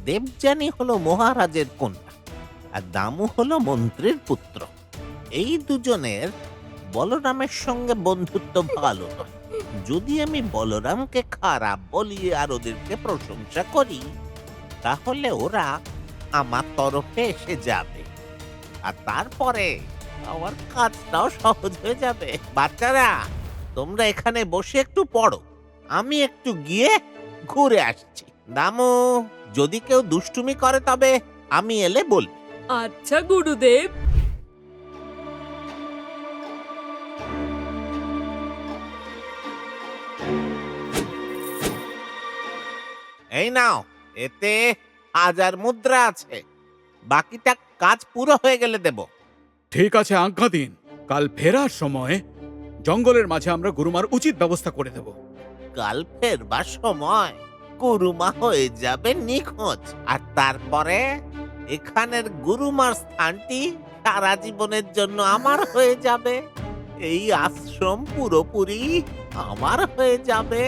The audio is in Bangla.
দেবযানী হলো মহারাজের কন্যা, আর দামু হলো মন্ত্রীর পুত্র। এই দুজনের বলরামের সঙ্গে বন্ধুত্ব ভালো নয়। যদি আমি বলরামকে খারাপ বলি আর ওদেরকে প্রশংসা করি, তাহলে ওরা আমার তরফে এসে যাবে, আর তারপরে আমার কাজটাও সহজ হয়ে যাবে। বাচ্চারা, তোমরা এখানে বসে একটু পড়ো, আমি একটু গিয়ে ঘুরে আসছি। দামু, যদি কেউ দুষ্টুমি করে তবে আমি এলে বলবি। আচ্ছা গুরুদেব। এই নাও, এতে 1000 মুদ্রা আছে, বাকিটা কাজ পুরো হয়ে গেলে দেব। ঠিক আছে, আজ্ঞা দিন। কাল ফেরার সময় জঙ্গলের মাঝে আমরা গুরুমার উচিত ব্যবস্থা করে দেব। কাল ফেরবার সময় গুরুমা হয়ে যাবে নিখোঁজ, আর তারপরে এখানের গুরুমার স্থানটি সারা জীবনের জন্য আমার হয়ে যাবে। এই আশ্রম পুরোপুরি আমার হয়ে যাবে।